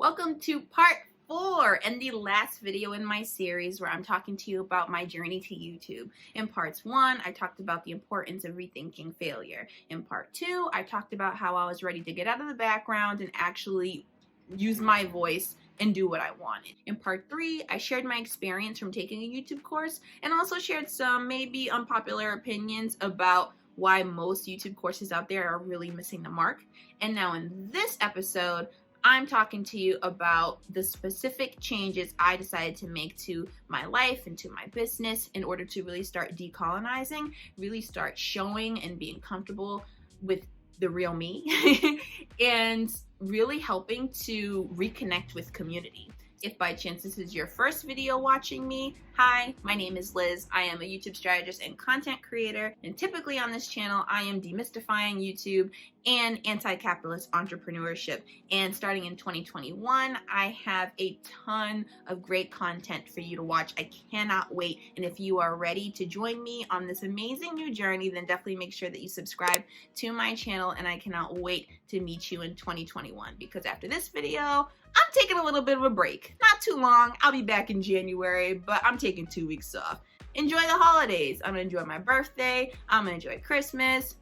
Welcome to part 4 and the last video in my series where I'm talking to you about my journey to YouTube. In parts 1, I talked about the importance of rethinking failure. In part 2, I talked about how I was ready to get out of the background and actually use my voice and do what I wanted. In part 3, I shared my experience from taking a YouTube course and also shared some maybe unpopular opinions about why most YouTube courses out there are really missing the mark. And now in this episode, I'm talking to you about the specific changes I decided to make to my life and to my business in order to really start decolonizing, really start showing and being comfortable with the real me, and really helping to reconnect with community. If by chance this is your first video watching me, hi, my name is Liz. I am a YouTube strategist and content creator, and typically on this channel, I am demystifying YouTube and anti-capitalist entrepreneurship. And starting in 2021, I have a ton of great content for you to watch. I cannot wait. And if you are ready to join me on this amazing new journey, then definitely make sure that you subscribe to my channel, and I cannot wait to meet you in 2021, because after this video, I'm taking a little bit of a break. Not too long. I'll be back in January, but I'm taking 2 weeks off. Enjoy the holidays. I'm going to enjoy my birthday. I'm going to enjoy Christmas.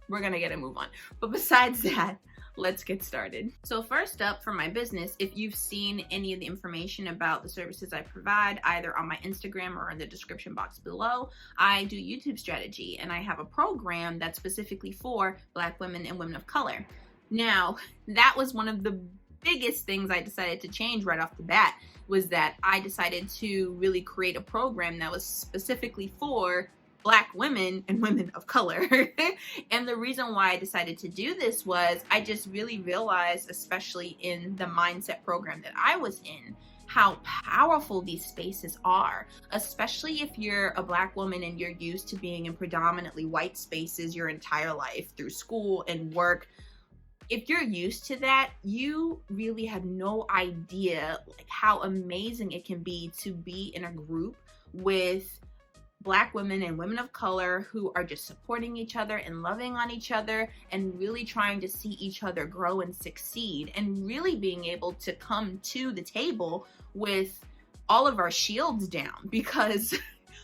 We're going to get a move on. But besides that, let's get started. So first up, for my business, if you've seen any of the information about the services I provide, either on my Instagram or in the description box below, I do YouTube strategy, and I have a program that's specifically for Black women and women of color. Now, that was one of the biggest things I decided to change right off the bat, was that I decided to really create a program that was specifically for Black women and women of color. And the reason why I decided to do this was I just really realized, especially in the mindset program that I was in, how powerful these spaces are, especially if you're a Black woman and you're used to being in predominantly white spaces your entire life through school and work. If you're used to that, you really have no idea like how amazing it can be to be in a group with Black women and women of color who are just supporting each other and loving on each other and really trying to see each other grow and succeed, and really being able to come to the table with all of our shields down. Because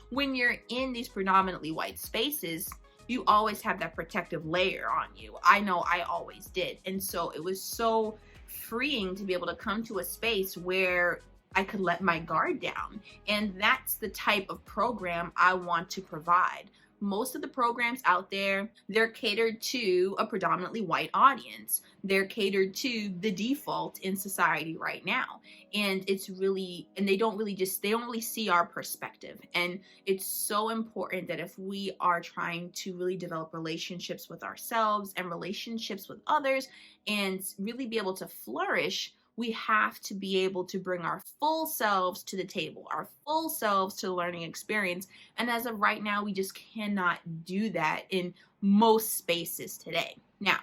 when you're in these predominantly white spaces, you always have that protective layer on you. I know I always did. And so it was so freeing to be able to come to a space where I could let my guard down. And that's the type of program I want to provide. Most of the programs out there, they're catered to a predominantly white audience. They're catered to the default in society right now. And it's really, and they don't really see our perspective. And it's so important that if we are trying to really develop relationships with ourselves and relationships with others and really be able to flourish, we have to be able to bring our full selves to the table, our full selves to the learning experience. And as of right now, we just cannot do that in most spaces today. Now,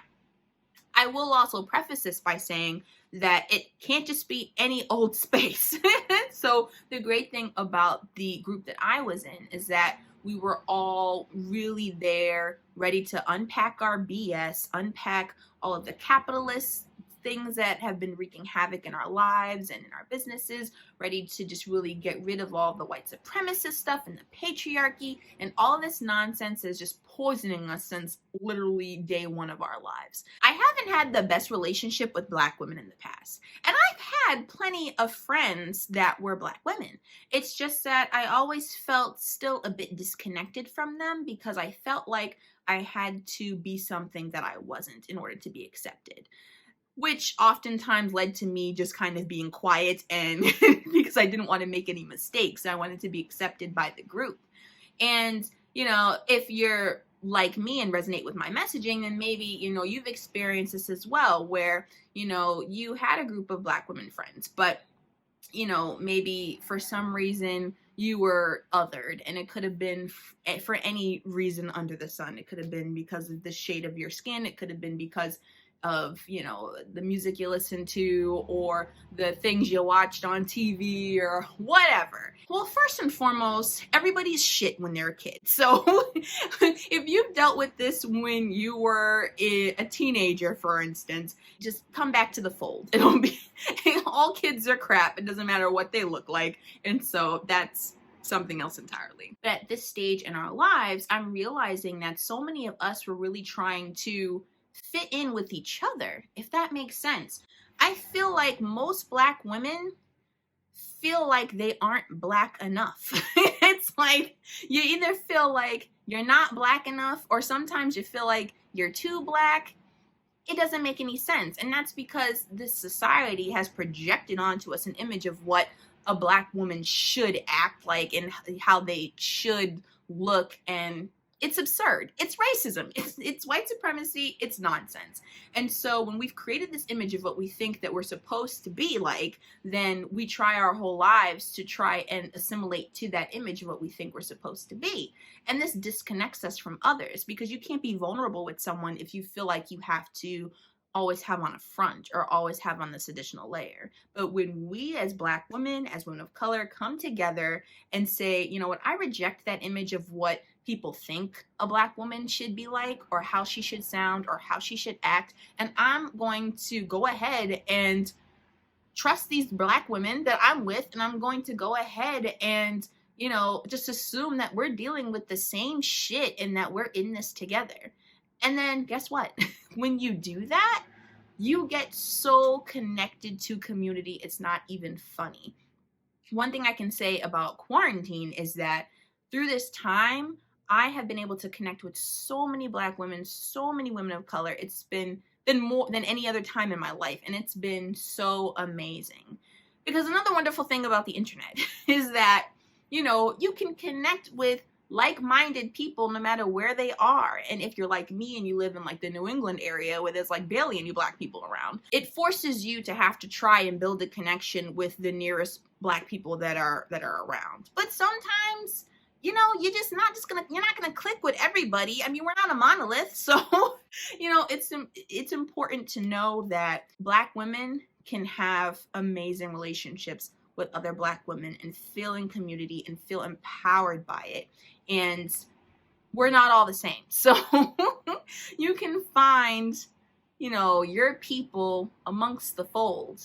I will also preface this by saying that it can't just be any old space. So the great thing about the group that I was in is that we were all really there, ready to unpack our BS, unpack all of the capitalist things that have been wreaking havoc in our lives and in our businesses, ready to just really get rid of all the white supremacist stuff and the patriarchy and all of this nonsense is just poisoning us since literally day one of our lives. I haven't had the best relationship with Black women in the past, and I've had plenty of friends that were Black women. It's just that I always felt still a bit disconnected from them because I felt like I had to be something that I wasn't in order to be accepted, which oftentimes led to me just kind of being quiet, and because I didn't want to make any mistakes. I wanted to be accepted by the group. And, you know, if you're like me and resonate with my messaging, then maybe, you know, you've experienced this as well, where, you know, you had a group of Black women friends, but, you know, maybe for some reason you were othered, and it could have been for any reason under the sun. It could have been because of the shade of your skin. It could have been because of, you know, the music you listen to or the things you watched on TV or whatever. Well, first and foremost, everybody's shit when they're a kid. So if you've dealt with this when you were a teenager, for instance, just come back to the fold. It'll be all kids are crap. It doesn't matter what they look like. And so that's something else entirely. But at this stage in our lives, I'm realizing that so many of us were really trying to fit in with each other, if that makes sense. I feel like most Black women feel like they aren't Black enough. It's like you either feel like you're not Black enough, or sometimes you feel like you're too Black. It doesn't make any sense. And that's because this society has projected onto us an image of what a Black woman should act like and how they should look, and it's absurd. It's racism. It's white supremacy. It's nonsense. And so when we've created this image of what we think that we're supposed to be like, then we try our whole lives to try and assimilate to that image of what we think we're supposed to be. And this disconnects us from others, because you can't be vulnerable with someone if you feel like you have to always have on a front or always have on this additional layer. But when we as Black women, as women of color, come together and say, you know what, I reject that image of what people think a Black woman should be like, or how she should sound, or how she should act, and I'm going to go ahead and trust these Black women that I'm with, and I'm going to go ahead and, you know, just assume that we're dealing with the same shit and that we're in this together. And then guess what? When you do that, you get so connected to community, it's not even funny. One thing I can say about quarantine is that through this time, I have been able to connect with so many Black women, so many women of color. It's been more than any other time in my life, and it's been so amazing. Because another wonderful thing about the internet is that, you know, you can connect with like-minded people no matter where they are. And if you're like me and you live in like the New England area where there's like barely any Black people around, it forces you to have to try and build a connection with the nearest Black people that are around. But sometimes, you know, you're not gonna click with everybody. I mean, we're not a monolith. So, you know, it's important to know that Black women can have amazing relationships with other Black women and feel in community and feel empowered by it. And we're not all the same. So you can find, you know, your people amongst the fold.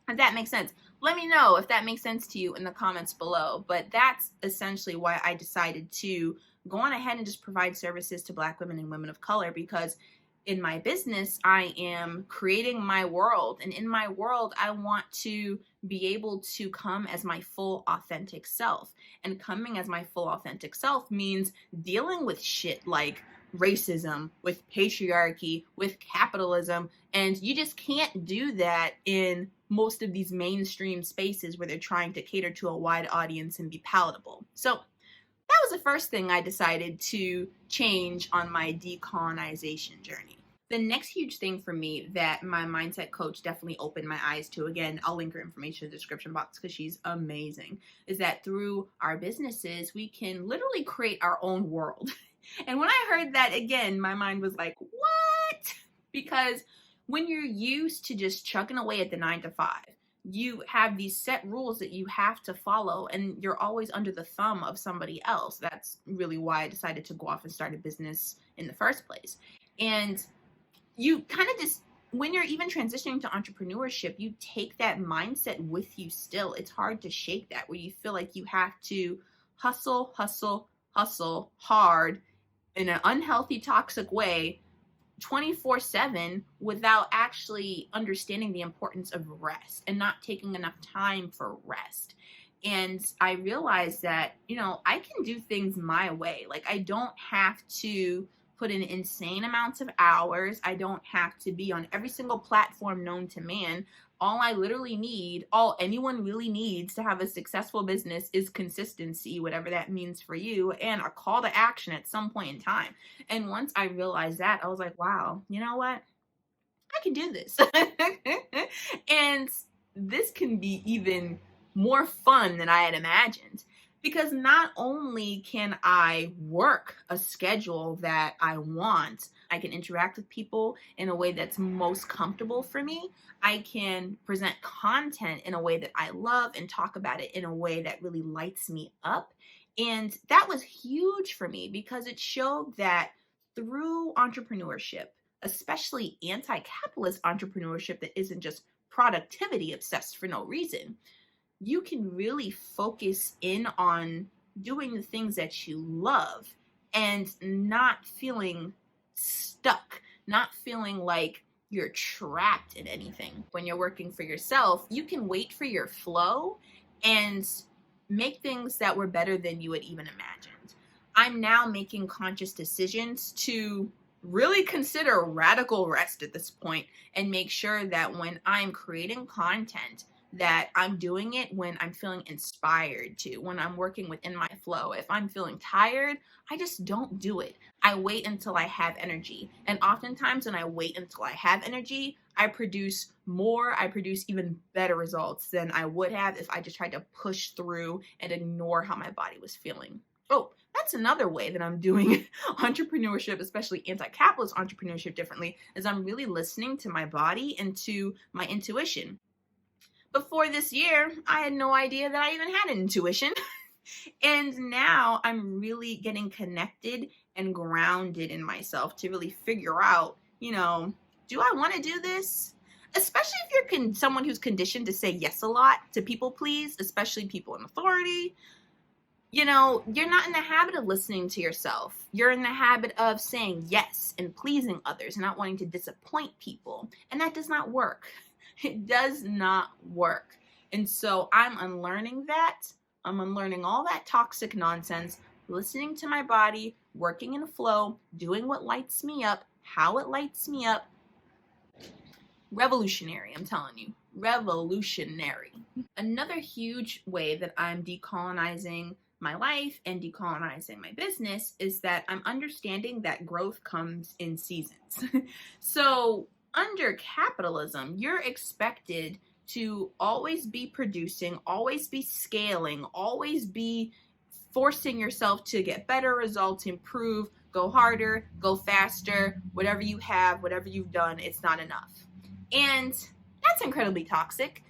If that makes sense. Let me know if that makes sense to you in the comments below. But that's essentially why I decided to go on ahead and just provide services to Black women and women of color, because in my business, I am creating my world. And in my world, I want to be able to come as my full authentic self. And coming as my full authentic self means dealing with shit like racism, with patriarchy, with capitalism. And you just can't do that in most of these mainstream spaces where they're trying to cater to a wide audience and be palatable. So that was the first thing I decided to change on my decolonization journey. The next huge thing for me that my mindset coach definitely opened my eyes to, again, I'll link her information in the description box because she's amazing, is that through our businesses, we can literally create our own world. And when I heard that, again, my mind was like, what? Because when you're used to just chugging away at the 9 to 5, you have these set rules that you have to follow, and you're always under the thumb of somebody else. That's really why I decided to go off and start a business in the first place. And you kind of just, when you're even transitioning to entrepreneurship, you take that mindset with you still. It's hard to shake that, where you feel like you have to hustle hard in an unhealthy, toxic way 24/7 without actually understanding the importance of rest and not taking enough time for rest. And I realized that, you know, I can do things my way. Like, I don't have to put in insane amounts of hours. I don't have to be on every single platform known to man. All I literally need, all anyone really needs to have a successful business is consistency, whatever that means for you, and a call to action at some point in time. And once I realized that, I was like, wow, you know what? I can do this. And this can be even more fun than I had imagined. Because not only can I work a schedule that I want, I can interact with people in a way that's most comfortable for me. I can present content in a way that I love and talk about it in a way that really lights me up. And that was huge for me because it showed that through entrepreneurship, especially anti-capitalist entrepreneurship that isn't just productivity obsessed for no reason, you can really focus in on doing the things that you love and not feeling stuck, not feeling like you're trapped in anything. When you're working for yourself, you can wait for your flow and make things that were better than you had even imagined. I'm now making conscious decisions to really consider radical rest at this point and make sure that when I'm creating content, that I'm doing it when I'm feeling inspired to, when I'm working within my flow. If I'm feeling tired, I just don't do it. I wait until I have energy. And oftentimes when I wait until I have energy, I produce more, I produce even better results than I would have if I just tried to push through and ignore how my body was feeling. Oh, that's another way that I'm doing entrepreneurship, especially anti-capitalist entrepreneurship, differently, is I'm really listening to my body and to my intuition. Before this year, I had no idea that I even had an intuition. And now I'm really getting connected and grounded in myself to really figure out, do I want to do this? Especially if you're someone who's conditioned to say yes a lot to people please, especially people in authority. You're not in the habit of listening to yourself. You're in the habit of saying yes and pleasing others, not wanting to disappoint people. And that does not work. It does not work. And so I'm unlearning that. I'm unlearning all that toxic nonsense, listening to my body, working in a flow, doing what lights me up, how it lights me up. Revolutionary, I'm telling you. Revolutionary. Another huge way that I'm decolonizing my life and decolonizing my business is that I'm understanding that growth comes in seasons. So under capitalism, you're expected to always be producing, always be scaling, always be forcing yourself to get better results, improve, go harder, go faster, whatever you have, whatever you've done, it's not enough. And that's incredibly toxic.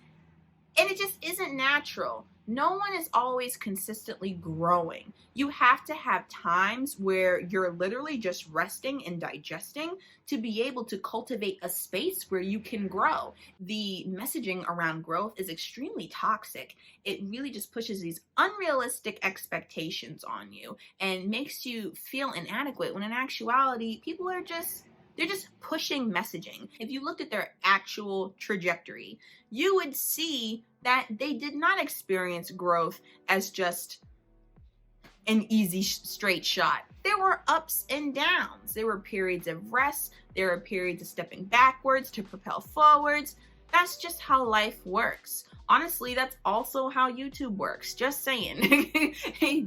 And it just isn't natural. No one is always consistently growing. You have to have times where you're literally just resting and digesting to be able to cultivate a space where you can grow. The messaging around growth is extremely toxic. It really just pushes these unrealistic expectations on you and makes you feel inadequate when in actuality, people are they're just pushing messaging. If you looked at their actual trajectory, you would see that they did not experience growth as just an easy straight shot. There were ups and downs. There were periods of rest. There were periods of stepping backwards to propel forwards. That's just how life works. Honestly, that's also how YouTube works. Just saying.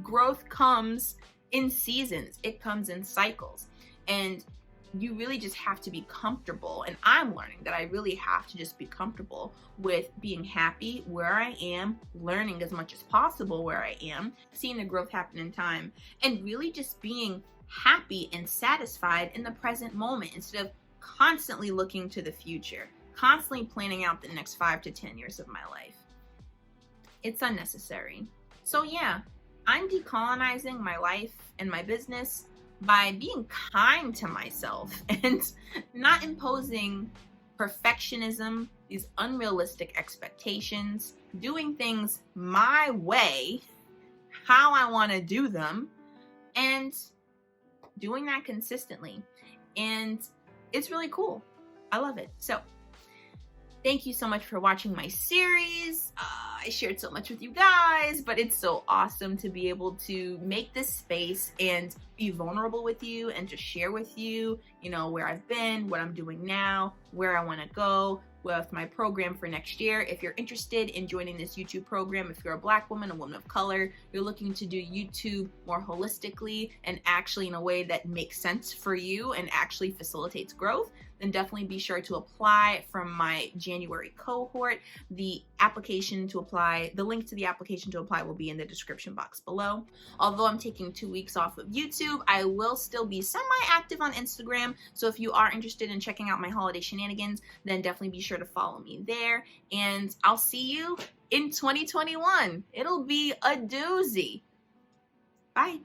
Growth comes in seasons. It comes in cycles. And you really just have to be comfortable. And I'm learning that I really have to just be comfortable with being happy where I am, learning as much as possible where I am, seeing the growth happen in time, and really just being happy and satisfied in the present moment instead of constantly looking to the future, constantly planning out the next 5 to 10 years of my life. It's unnecessary. So yeah, I'm decolonizing my life and my business by being kind to myself and not imposing perfectionism, these unrealistic expectations, doing things my way, how I want to do them, and doing that consistently. And it's really cool. I love it. So thank you so much for watching my series. I shared so much with you guys, but it's so awesome to be able to make this space and be vulnerable with you and just share with you, where I've been, what I'm doing now, where I want to go, with my program for next year. If you're interested in joining this YouTube program, if you're a Black woman, a woman of color, you're looking to do YouTube more holistically and actually in a way that makes sense for you and actually facilitates growth, then definitely be sure to apply from my January cohort. The application to apply, the link to the application to apply will be in the description box below. Although I'm taking 2 weeks off of YouTube, I will still be semi-active on Instagram. So if you are interested in checking out my holiday shenanigans, then definitely be sure to follow me there. And I'll see you in 2021. It'll be a doozy. Bye.